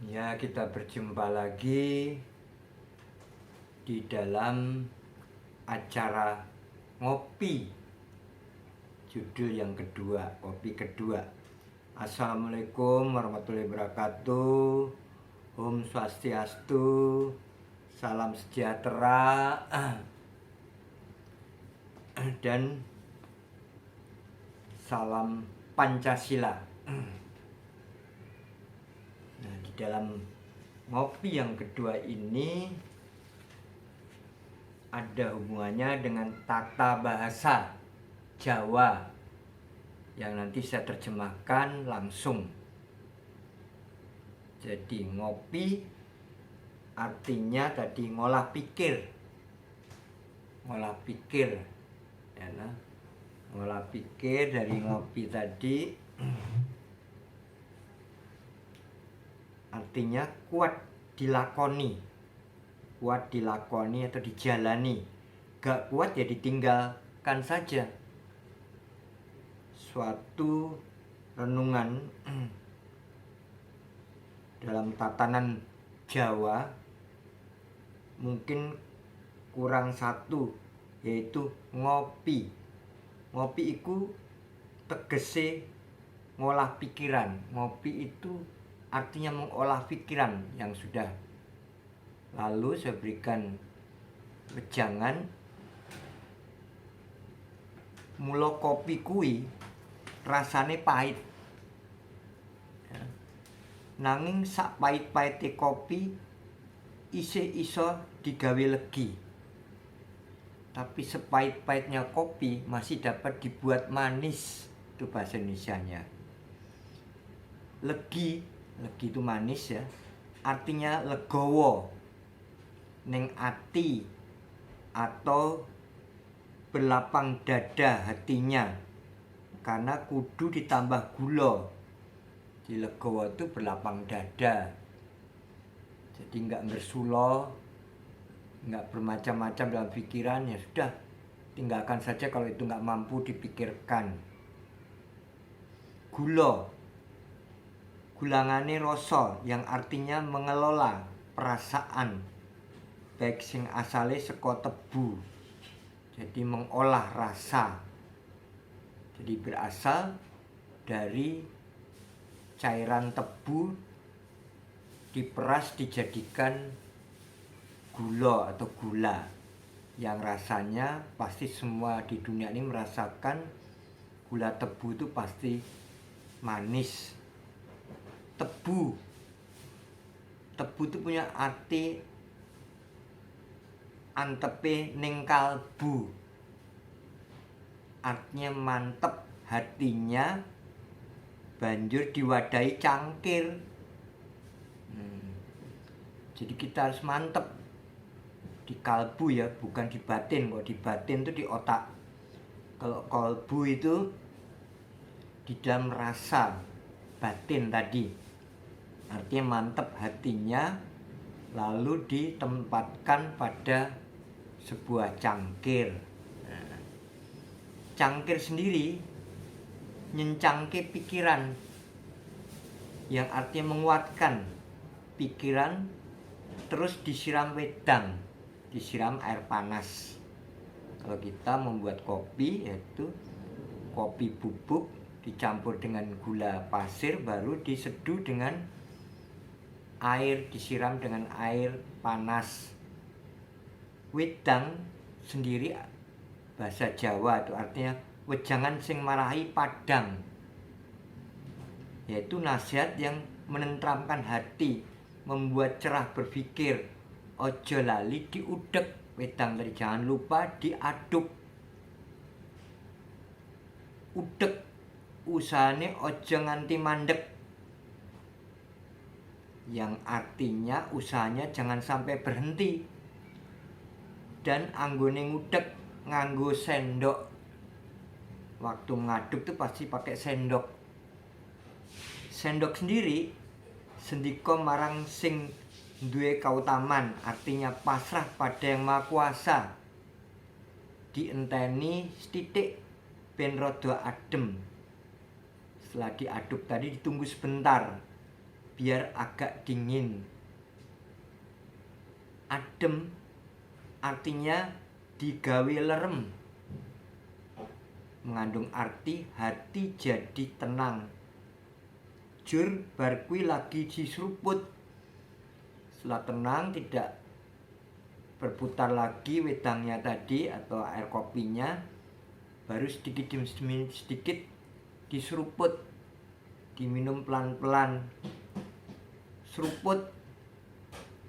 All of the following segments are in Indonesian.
Ya, kita berjumpa lagi di dalam acara ngopi, judul yang kedua, kopi kedua. Assalamualaikum warahmatullahi wabarakatuh. Om Swastiastu, salam sejahtera, dan salam Pancasila. Nah, di dalam ngopi yang kedua ini ada hubungannya dengan tata bahasa Jawa yang nanti saya terjemahkan langsung. Jadi ngopi artinya tadi ngolah pikir, ya, nah. Ngolah pikir dari ngopi tadi artinya kuat dilakoni atau dijalani. Gak kuat ya ditinggalkan saja. Suatu renungan dalam tatanan Jawa mungkin kurang satu, yaitu ngopi. Ngopi itu tegese ngolah pikiran. Ngopi itu artinya mengolah pikiran yang sudah lalu. Saya berikan wejangan, mula kopi kui rasane pahit, ya. Nanging sak pahit-pahite kopi isih iso digawe legi. Tapi sepahit-pahitnya kopi masih dapat dibuat manis. Itu bahasa Indonesianya. Legi itu manis, ya. Artinya legowo ning ati atau berlapang dada hatinya, karena kudu ditambah gula. Di legowo itu berlapang dada. Jadi nggak ngersulo, nggak bermacam-macam dalam pikiran, ya sudah, tinggalkan saja kalau itu nggak mampu dipikirkan. Gulangane rasa, yang artinya mengelola perasaan, baik sing asale saka tebu. Jadi mengolah rasa. Jadi berasal dari cairan tebu diperas dijadikan gula atau gula, yang rasanya pasti semua di dunia ini merasakan gula tebu itu pasti manis. Tebu itu punya arti antepe ning kalbu, artinya mantep hatinya, banjur diwadahi cangkir. Jadi kita harus mantep di kalbu, ya, bukan di batin. Kalau di batin itu di otak. Kalau kalbu itu di dalam rasa batin tadi, artinya mantep hatinya, lalu ditempatkan pada sebuah cangkir. Nah, cangkir sendiri nyencangke pikiran, yang artinya menguatkan pikiran. Terus disiram wedang, disiram air panas. Kalau kita membuat kopi, yaitu kopi bubuk dicampur dengan gula pasir, baru diseduh dengan air, disiram dengan air panas. Wedang sendiri bahasa Jawa itu artinya wejangan sing marahi padang, yaitu nasihat yang menenteramkan hati, membuat cerah berpikir. Ojo lali diudek wedang tadi, jangan lupa diaduk. Udek usahane ojo nganti mandek, yang artinya usahanya jangan sampai berhenti. Dan anggone ngudek nganggo sendok. Waktu ngaduk tuh pasti pakai sendok. Sendok sendiri sendika marang sing duwe kautaman, artinya pasrah pada yang Maha Kuasa. Dienteni setitik ben rada adem. Setelah diaduk tadi ditunggu sebentar. biar agak dingin. Adem artinya digawe lerem, mengandung arti hati jadi tenang. Jur bar kuwi lagi diseruput, setelah tenang tidak berputar lagi wedangnya tadi atau air kopinya, baru sedikit demi sedikit diseruput, diminum pelan-pelan. Seruput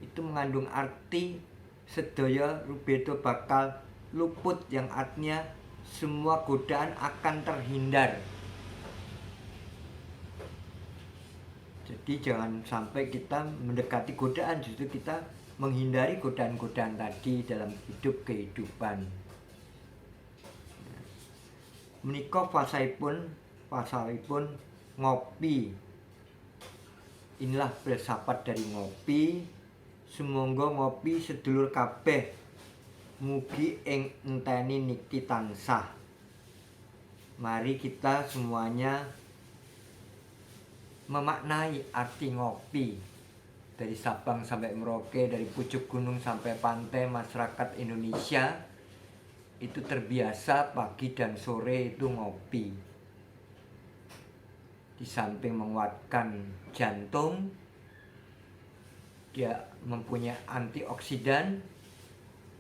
itu mengandung arti sedaya rubedo bakal luput, yang artinya semua godaan akan terhindar. Jadi jangan sampai kita mendekati godaan, justru kita menghindari godaan-godaan tadi dalam kehidupan. Menika pasalipun ngopi. Inilah filsafat dari ngopi. Sumangga ngopi sedulur kabeh, mugi ing enteni niki tansah. Mari kita semuanya memaknai arti ngopi. Dari Sabang sampai Merauke, dari pucuk gunung sampai pantai, masyarakat Indonesia itu terbiasa pagi dan sore itu ngopi. Di samping menguatkan jantung, dia mempunyai antioksidan,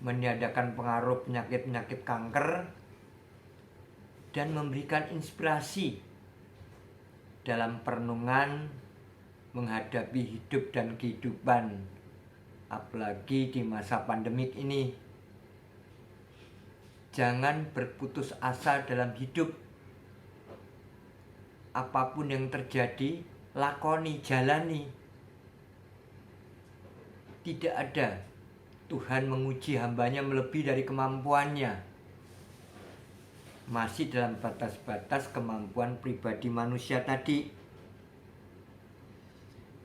meniadakan pengaruh penyakit-penyakit kanker, dan memberikan inspirasi dalam perenungan menghadapi hidup dan kehidupan, apalagi di masa pandemik ini. Jangan berputus asa dalam hidup. Apapun yang terjadi, lakoni, jalani. Tidak ada Tuhan menguji hambanya melebihi dari kemampuannya. Masih dalam batas-batas kemampuan pribadi manusia tadi.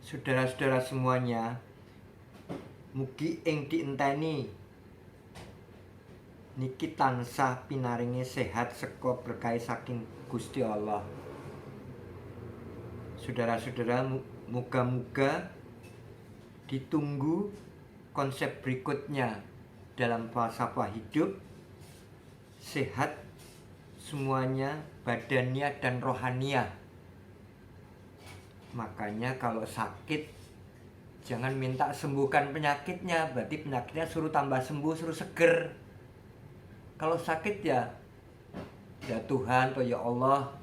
Saudara-saudara semuanya, mugi ing dienteni niki tansah pinaringi sehat seka berkah saking Gusti Allah. Saudara-saudara, moga-moga ditunggu konsep berikutnya dalam falsafah hidup, sehat semuanya, badannya dan rohaniah. Makanya kalau sakit jangan minta sembuhkan penyakitnya, berarti penyakitnya suruh tambah sembuh, suruh seger. Kalau sakit ya Tuhan atau ya Allah,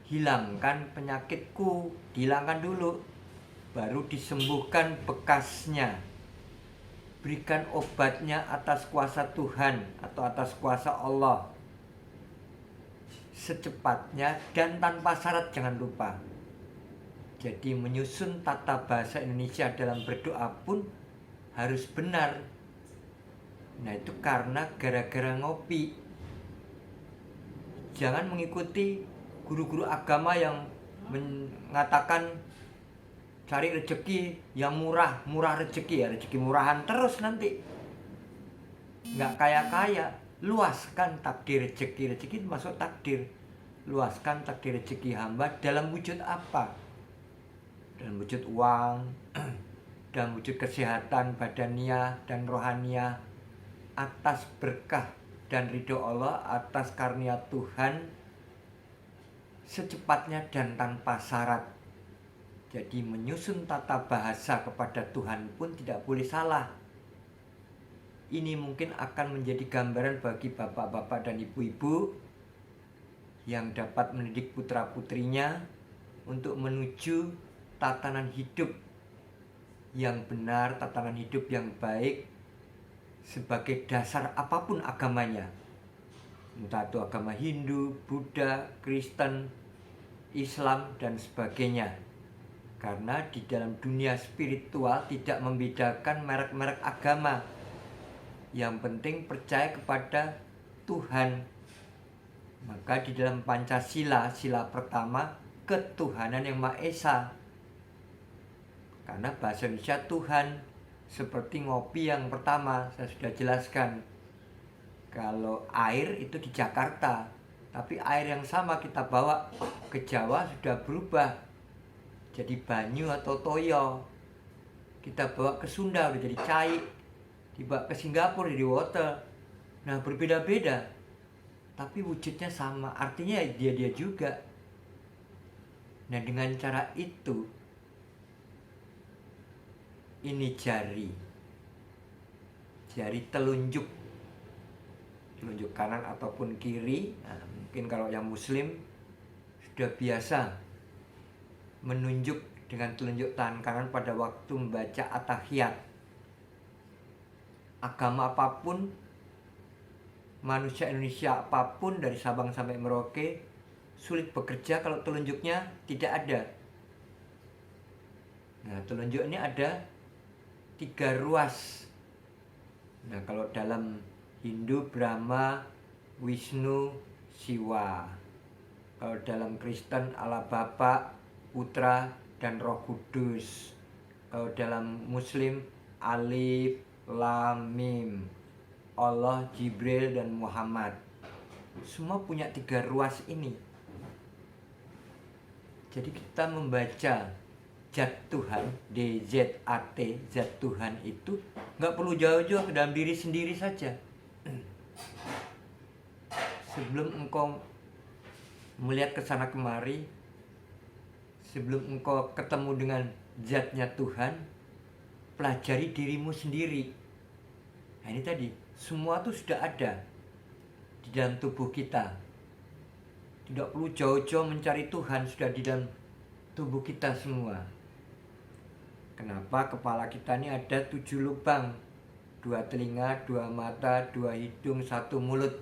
hilangkan penyakitku, hilangkan dulu, baru disembuhkan bekasnya. Berikan obatnya atas kuasa Tuhan atau atas kuasa Allah, secepatnya dan tanpa syarat, jangan lupa. Jadi menyusun tata bahasa Indonesia dalam berdoa pun harus benar. Nah itu karena gara-gara ngopi. Jangan mengikuti guru-guru agama yang mengatakan cari rezeki yang murah rezeki, ya rezeki murahan terus nanti. Nggak kaya-kaya. Luaskan takdir rezeki itu masuk takdir. Luaskan takdir rezeki hamba dalam wujud apa? Dalam wujud uang, dalam wujud kesehatan badania dan rohania, atas berkah dan ridho Allah, atas karunia Tuhan, secepatnya dan tanpa syarat. Jadi menyusun tata bahasa kepada Tuhan pun tidak boleh salah. Ini mungkin akan menjadi gambaran bagi bapak-bapak dan ibu-ibu yang dapat mendidik putra-putrinya untuk menuju tatanan hidup yang benar, tatanan hidup yang baik sebagai dasar apapun agamanya. Entah itu agama Hindu, Buddha, Kristen, Islam, dan sebagainya. Karena di dalam dunia spiritual tidak membedakan merek-merek agama. Yang penting percaya kepada Tuhan. Maka di dalam Pancasila, sila pertama, ketuhanan yang Maha Esa. Karena bahasa Indonesia Tuhan, seperti ngopi yang pertama saya sudah jelaskan. Kalau air itu di Jakarta, tapi air yang sama kita bawa ke Jawa sudah berubah. jadi banyu atau toyo. Kita bawa ke Sunda udah jadi cai, dibawa ke Singapura jadi water. Nah, berbeda-beda, tapi wujudnya sama, artinya dia juga. Nah, dengan cara itu, ini jari telunjuk kanan ataupun kiri. Nah, mungkin kalau yang muslim sudah biasa menunjuk dengan telunjuk tangan kanan pada waktu membaca at-tahiyat. Agama apapun, manusia Indonesia apapun dari Sabang sampai Merauke sulit bekerja kalau telunjuknya tidak ada. Nah, telunjuk ini ada 3 ruas. Nah, kalau dalam Hindu, Brahma, Wisnu, Siwa. Kalau dalam Kristen, Allah Bapa, Putra, dan Roh Kudus. Kalau dalam Muslim, Alif, Lam, Mim. Allah, Jibril, dan Muhammad. Semua punya 3 ruas ini. Jadi kita membaca Zat Tuhan, DZAT, Zat Tuhan itu nggak perlu jauh-jauh ke dalam diri sendiri saja. Sebelum engkau melihat ke sana kemari, sebelum engkau ketemu dengan zatnya Tuhan, pelajari dirimu sendiri. Nah, ini tadi, semua itu sudah ada di dalam tubuh kita. Tidak perlu jauh-jauh mencari Tuhan, sudah di dalam tubuh kita semua. Kenapa kepala kita ini ada 7 lubang? 2 telinga, 2 mata, 2 hidung, 1 mulut.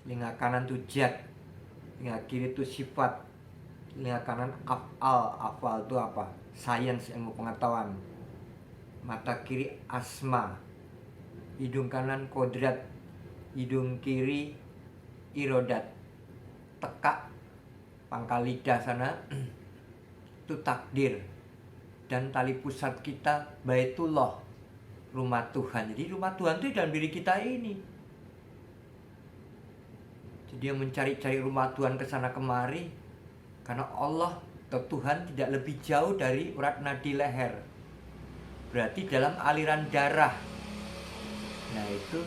Telinga kanan itu zat, telinga kiri itu sifat, telinga kanan afal itu apa? Sains, ilmu pengetahuan. Mata kiri asma, hidung kanan kodrat, hidung kiri irodat, tekak pangkal lidah sana itu takdir, dan tali pusat kita Baitullah, rumah Tuhan. Jadi rumah Tuhan itu dalam diri kita ini. Jadi dia mencari-cari rumah Tuhan ke sana kemari karena Allah atau Tuhan tidak lebih jauh dari urat nadi leher. Berarti dalam aliran darah. Nah, itu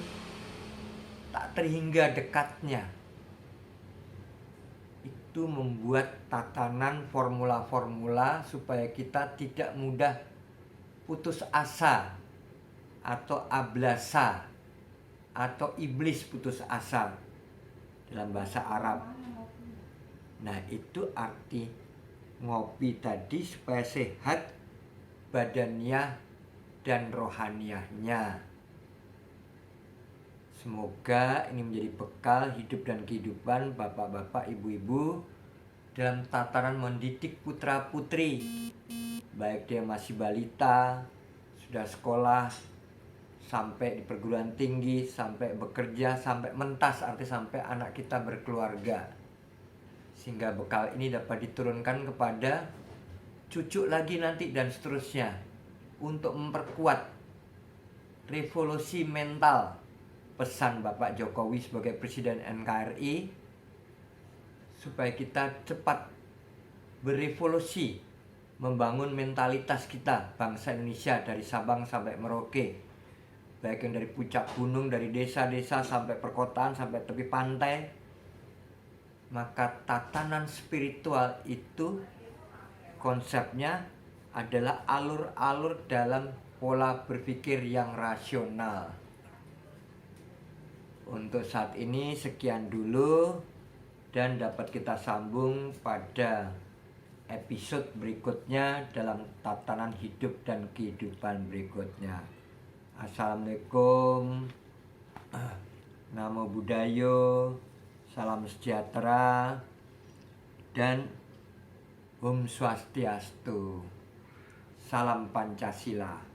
tak terhingga dekatnya. Itu membuat tatanan formula-formula supaya kita tidak mudah putus asa atau ablasa atau iblis putus asa dalam bahasa Arab. Nah, itu arti ngopi tadi supaya sehat badannya dan rohaniahnya. Semoga ini menjadi bekal hidup dan kehidupan bapak-bapak, ibu-ibu dalam tataran mendidik putra-putri, baik dia masih balita, sudah sekolah, sampai di perguruan tinggi, sampai bekerja, sampai mentas, artinya sampai anak kita berkeluarga. Sehingga bekal ini dapat diturunkan kepada cucu lagi nanti dan seterusnya, untuk memperkuat revolusi mental pesan Bapak Jokowi sebagai Presiden NKRI, supaya kita cepat berevolusi membangun mentalitas kita bangsa Indonesia dari Sabang sampai Merauke, baik yang dari puncak gunung, dari desa-desa sampai perkotaan, sampai tepi pantai. Maka tatanan spiritual itu konsepnya adalah alur-alur dalam pola berpikir yang rasional. Untuk saat ini sekian dulu, dan dapat kita sambung pada episode berikutnya dalam tatanan hidup dan kehidupan berikutnya. Assalamualaikum, Namo Buddhaya, salam sejahtera, dan Om Swastiastu, salam Pancasila.